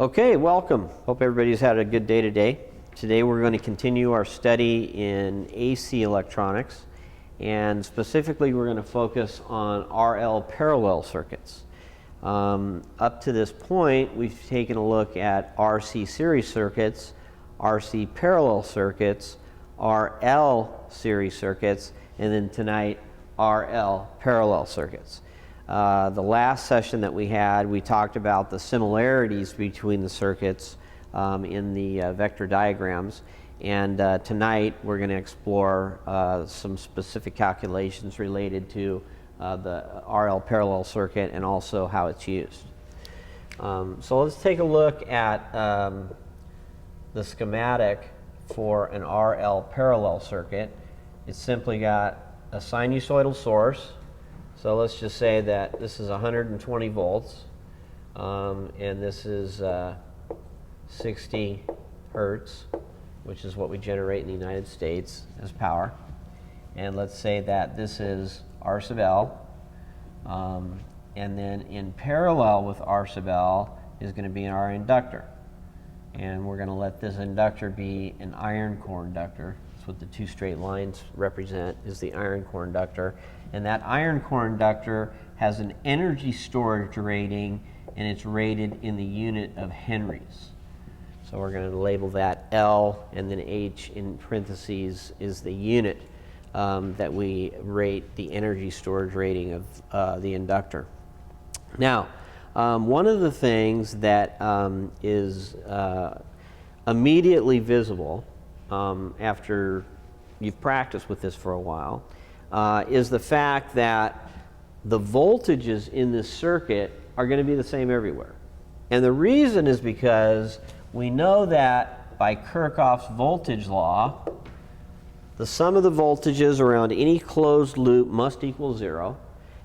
Okay, welcome. Hope everybody's had a good day today. Today we're going to continue our study in AC electronics, and specifically we're going to focus on RL parallel circuits. Up to this point, we've taken a look at RC series circuits, RC parallel circuits, RL series circuits, and then tonight RL parallel circuits. The last session that we had, we talked about the similarities between the circuits in the vector diagrams, and tonight we're going to explore some specific calculations related to the RL parallel circuit and also how it's used. So let's take a look at the schematic for an RL parallel circuit. It's simply got a sinusoidal source. So let's just say that this is 120 volts, and this is 60 hertz, which is what we generate in the United States as power. And let's say that this is R sub L, and then in parallel with R sub L is going to be our inductor. And we're going to let this inductor be an iron core inductor. That's what the two straight lines represent, is the iron core inductor. And that iron core inductor has an energy storage rating, and it's rated in the unit of henries. So we're going to label that L, and then H in parentheses is the unit that we rate the energy storage rating of the inductor. Now, one of the things that is immediately visible after you've practiced with this for a while is the fact that the voltages in this circuit are going to be the same everywhere. And the reason is because we know that by Kirchhoff's voltage law, the sum of the voltages around any closed loop must equal 0.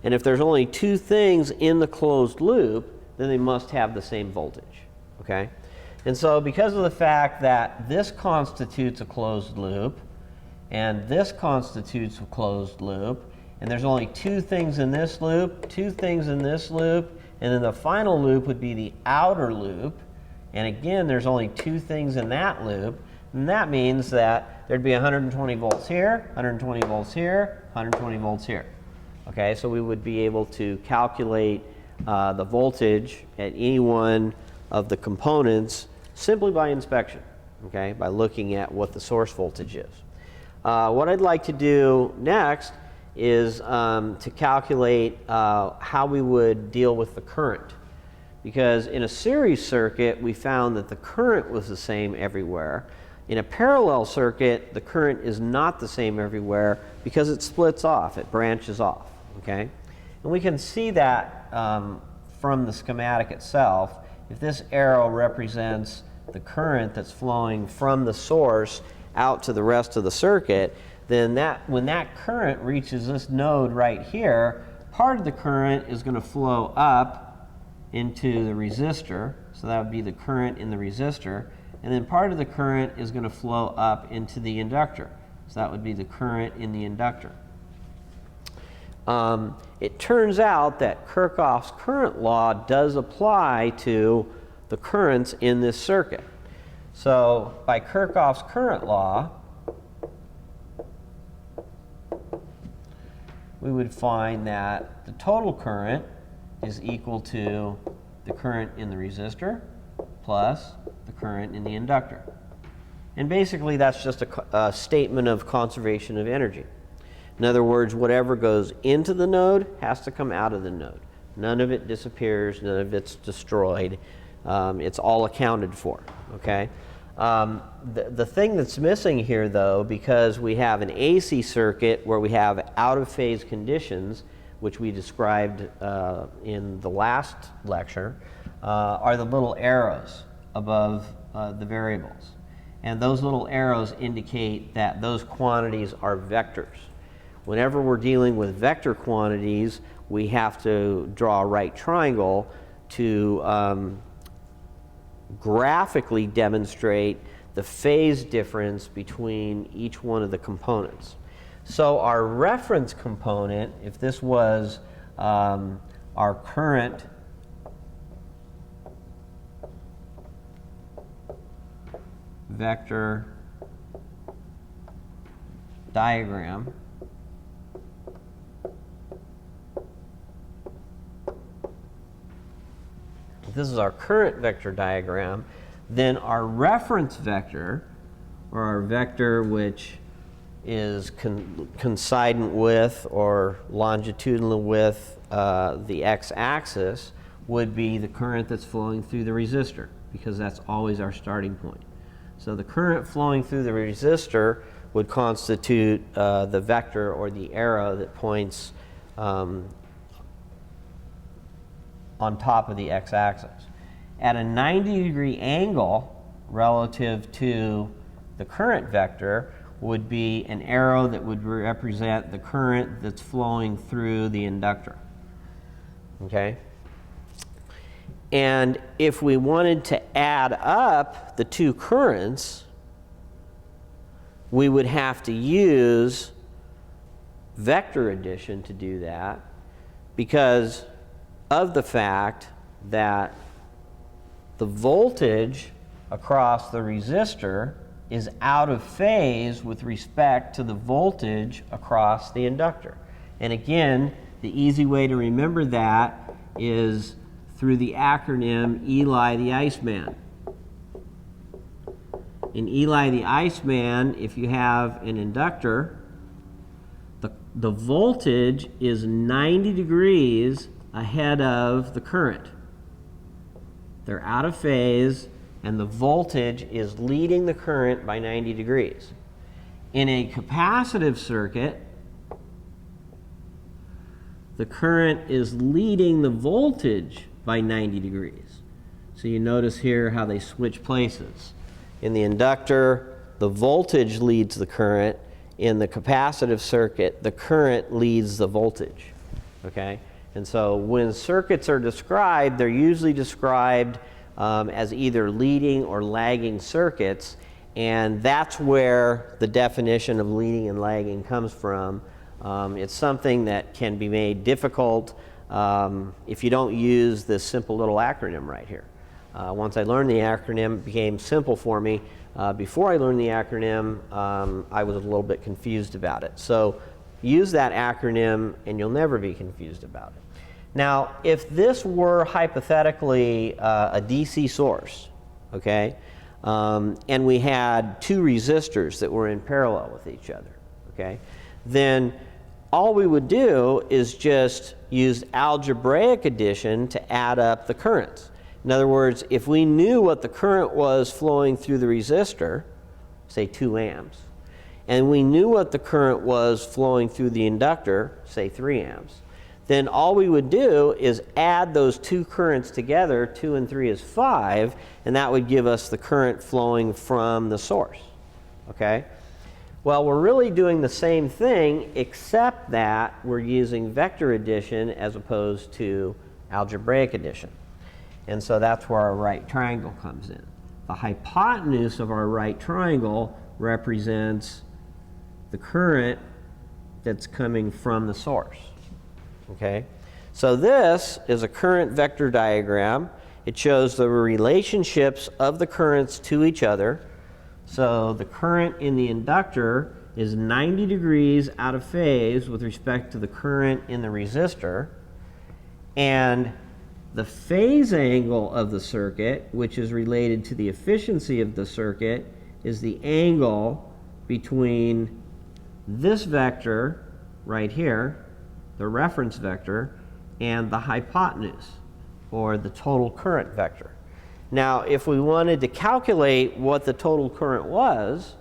And if there's only two things in the closed loop, then they must have the same voltage. Okay? And so because of the fact that this constitutes a closed loop, and this constitutes a closed loop, and there's only two things in this loop, two things in this loop, and then the final loop would be the outer loop, and again there's only two things in that loop, and that means that there'd be 120 volts here, 120 volts here, 120 volts here. Okay, so we would be able to calculate the voltage at any one of the components simply by inspection, okay, by looking at what the source voltage is. What I'd like to do next is to calculate how we would deal with the current. Because in a series circuit, we found that the current was the same everywhere. In a parallel circuit, the current is not the same everywhere because it splits off, it branches off. Okay? And we can see that from the schematic itself. If this arrow represents the current that's flowing from the source out to the rest of the circuit, then when that current reaches this node right here, part of the current is going to flow up into the resistor. So that would be the current in the resistor. And then part of the current is going to flow up into the inductor. So that would be the current in the inductor. It turns out that Kirchhoff's current law does apply to the currents in this circuit. So by Kirchhoff's current law, we would find that the total current is equal to the current in the resistor plus the current in the inductor. And basically that's just a statement of conservation of energy. In other words, whatever goes into the node has to come out of the node. None of it disappears, none of it's destroyed. It's all accounted for. Okay? The thing that's missing here, though, because we have an AC circuit where we have out-of-phase conditions, which we described in the last lecture, are the little arrows above the variables. And those little arrows indicate that those quantities are vectors. Whenever we're dealing with vector quantities, we have to draw a right triangle to graphically demonstrate the phase difference between each one of the components. So our reference component, if this was our current vector diagram. If this is our current vector diagram, then our reference vector, or our vector which is coincident with or longitudinal with the x-axis, would be the current that's flowing through the resistor, because that's always our starting point. So the current flowing through the resistor would constitute the vector or the arrow that points on top of the x-axis. At a 90-degree angle relative to the current vector would be an arrow that would represent the current that's flowing through the inductor. Okay? And if we wanted to add up the two currents, we would have to use vector addition to do that, because of the fact that the voltage across the resistor is out of phase with respect to the voltage across the inductor. And again, the easy way to remember that is through the acronym Eli the Iceman. In Eli the Iceman, if you have an inductor, the voltage is 90 degrees ahead of the current. They're out of phase, and the voltage is leading the current by 90 degrees. In a capacitive circuit, the current is leading the voltage by 90 degrees. So you notice here how they switch places. In the inductor, the voltage leads the current. In the capacitive circuit, the current leads the voltage. Okay? And so when circuits are described, they're usually described as either leading or lagging circuits, and that's where the definition of leading and lagging comes from. It's something that can be made difficult if you don't use this simple little acronym right here. Once I learned the acronym, it became simple for me. Before I learned the acronym, I was a little bit confused about it. So use that acronym and you'll never be confused about it. Now, if this were hypothetically a DC source, okay, and we had two resistors that were in parallel with each other, okay, then all we would do is just use algebraic addition to add up the currents. In other words, if we knew what the current was flowing through the resistor, say 2 amps, and we knew what the current was flowing through the inductor, say 3 amps, then all we would do is add those two currents together. 2 and 3 is 5, and that would give us the current flowing from the source. Okay? Well, we're really doing the same thing, except that we're using vector addition as opposed to algebraic addition. And so that's where our right triangle comes in. The hypotenuse of our right triangle represents the current that's coming from the source. Okay? So this is a current vector diagram. It shows the relationships of the currents to each other. So the current in the inductor is 90 degrees out of phase with respect to the current in the resistor. And the phase angle of the circuit, which is related to the efficiency of the circuit, is the angle between this vector right here, the reference vector, and the hypotenuse, or the total current vector. Now, if we wanted to calculate what the total current was,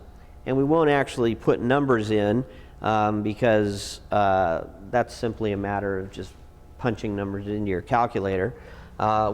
and we won't actually put numbers in because that's simply a matter of just punching numbers into your calculator,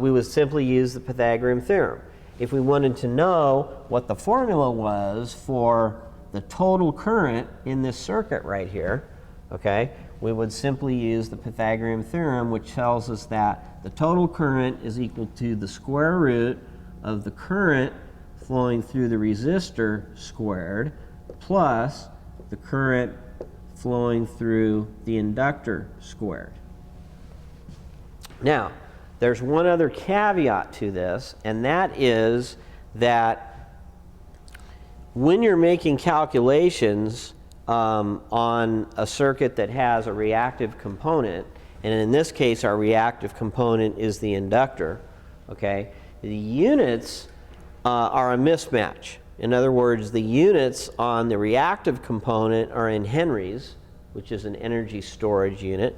we would simply use the Pythagorean theorem. If we wanted to know what the formula was for the total current in this circuit right here, okay, we would simply use the Pythagorean theorem, which tells us that the total current is equal to the square root of the current flowing through the resistor squared plus the current flowing through the inductor squared. Now, there's one other caveat to this, and that is that when you're making calculations on a circuit that has a reactive component, and in this case our reactive component is the inductor, okay, the units are a mismatch. In other words, the units on the reactive component are in henries, which is an energy storage unit,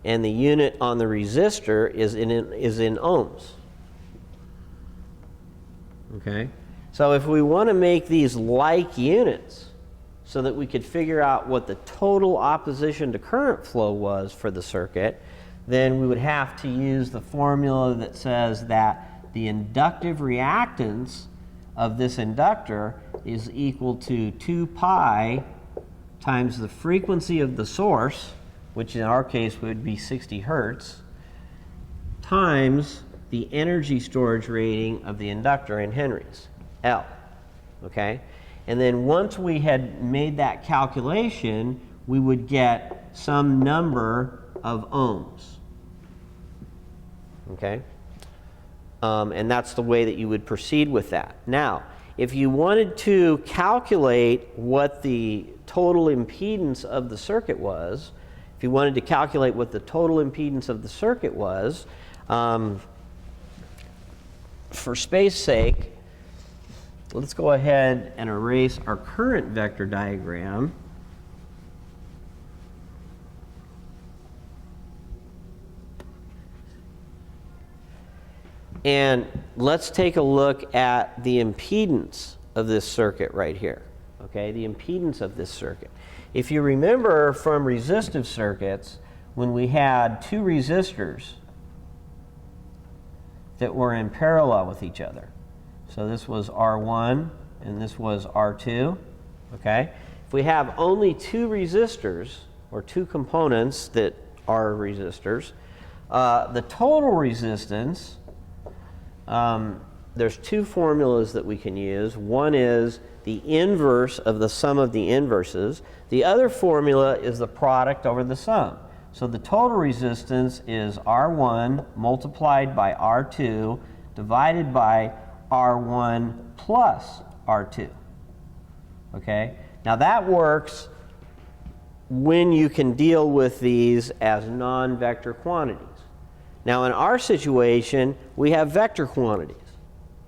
and the unit on the resistor is in ohms. Okay? So if we want to make these like units so that we could figure out what the total opposition to current flow was for the circuit, then we would have to use the formula that says that the inductive reactance of this inductor is equal to 2 pi times the frequency of the source, which in our case would be 60 hertz, times the energy storage rating of the inductor in henries, L. Okay? And then once we had made that calculation, we would get some number of ohms. Okay? And that's the way that you would proceed with that. Now, if you wanted to calculate what the total impedance of the circuit was, if you wanted to calculate what the total impedance of the circuit was, for space's sake, let's go ahead and erase our current vector diagram. And let's take a look at the impedance of this circuit right here. Okay, the impedance of this circuit. If you remember from resistive circuits, when we had two resistors that were in parallel with each other. So this was R1 and this was R2. Okay? If we have only two resistors, or two components that are resistors, the total resistance, there's two formulas that we can use. One is the inverse of the sum of the inverses. The other formula is the product over the sum. So the total resistance is R1 multiplied by R2 divided by R1 plus R2. Okay? Now that works when you can deal with these as non-vector quantities. Now in our situation, we have vector quantities.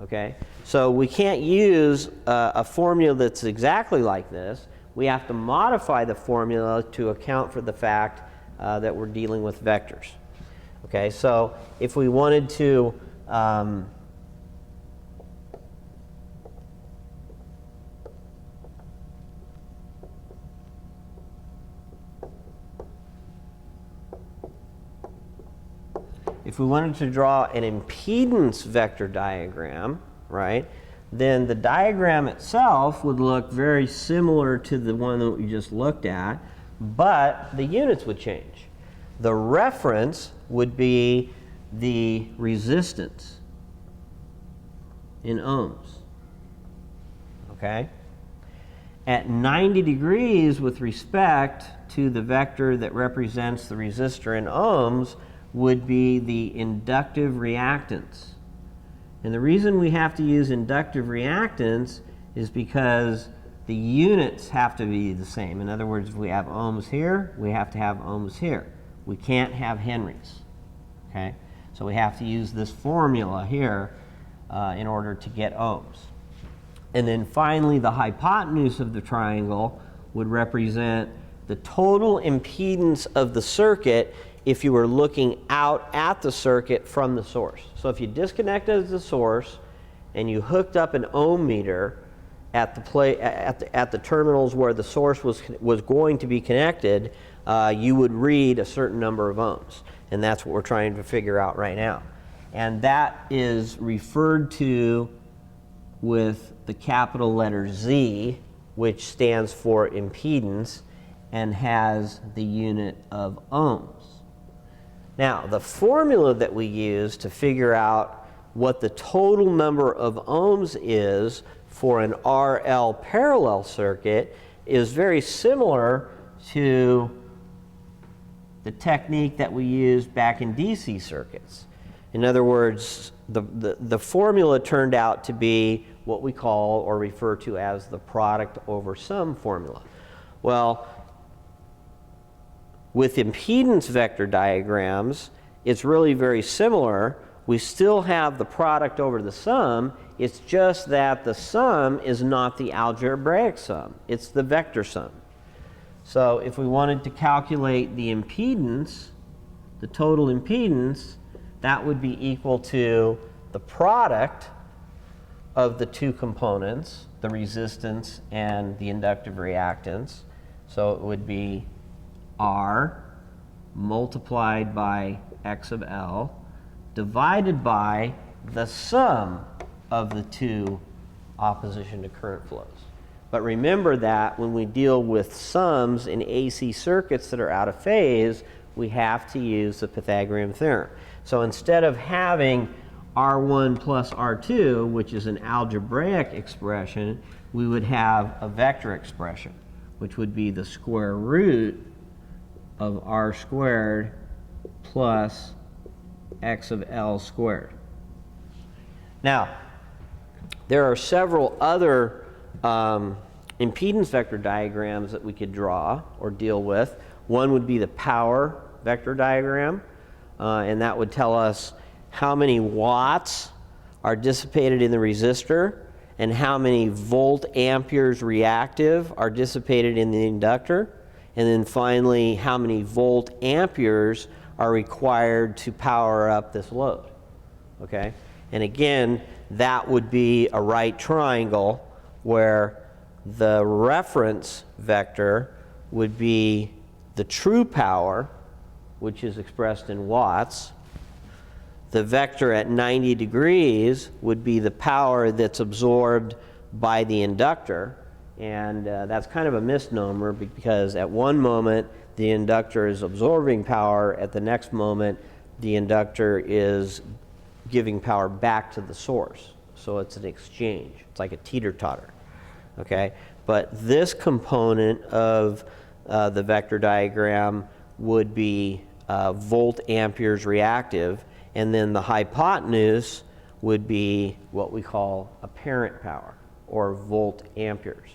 Okay? So we can't use a formula that's exactly like this. We have to modify the formula to account for the fact that we're dealing with vectors. Okay, so if we wanted to draw an impedance vector diagram, right, then the diagram itself would look very similar to the one that we just looked at, but the units would change. The reference would be the resistance in ohms. Okay? At 90 degrees with respect to the vector that represents the resistor in ohms would be the inductive reactance. And the reason we have to use inductive reactance is because the units have to be the same. In other words, if we have ohms here, we have to have ohms here. We can't have henries. Okay? So we have to use this formula here in order to get ohms. And then finally, the hypotenuse of the triangle would represent the total impedance of the circuit if you were looking out at the circuit from the source. So if you disconnected the source and you hooked up an ohm meter at the terminals where the source was going to be connected, you would read a certain number of ohms. And that's what we're trying to figure out right now. And that is referred to with the capital letter Z, which stands for impedance and has the unit of ohms. Now, the formula that we use to figure out what the total number of ohms is for an RL parallel circuit is very similar to the technique that we used back in DC circuits. In other words, the formula turned out to be what we call or refer to as the product over sum formula. Well, with impedance vector diagrams, it's really very similar. We still have the product over the sum. It's just that the sum is not the algebraic sum. It's the vector sum. So if we wanted to calculate the impedance, the total impedance, that would be equal to the product of the two components, the resistance and the inductive reactance. So it would be R multiplied by X of L divided by the sum of the two opposition to current flows. But remember that when we deal with sums in AC circuits that are out of phase, we have to use the Pythagorean theorem. So instead of having R1 plus R2, which is an algebraic expression, we would have a vector expression, which would be the square root of R squared plus X of L squared. Now, there are several other impedance vector diagrams that we could draw or deal with. One would be the power vector diagram, and that would tell us how many watts are dissipated in the resistor and how many volt amperes reactive are dissipated in the inductor, and then finally how many volt amperes are required to power up this load. Okay? And again, that would be a right triangle where the reference vector would be the true power, which is expressed in watts. The vector at 90 degrees would be the power that's absorbed by the inductor. And that's kind of a misnomer because at one moment the inductor is absorbing power, at the next moment the inductor is giving power back to the source. So it's an exchange. It's like a teeter-totter. Okay? But this component of the vector diagram would be volt amperes reactive, and then the hypotenuse would be what we call apparent power, or volt amperes.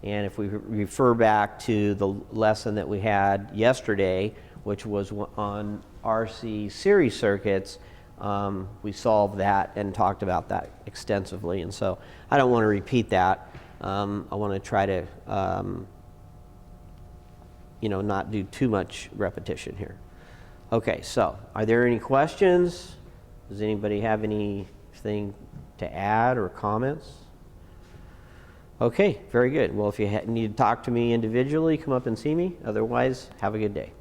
And if we refer back to the lesson that we had yesterday, which was on RC series circuits, we solved that and talked about that extensively. And so I don't want to repeat that. I want to try to not do too much repetition here. Okay, so are there any questions? Does anybody have anything to add or comments? Okay, very good. Well, if you need to talk to me individually, come up and see me. Otherwise, have a good day.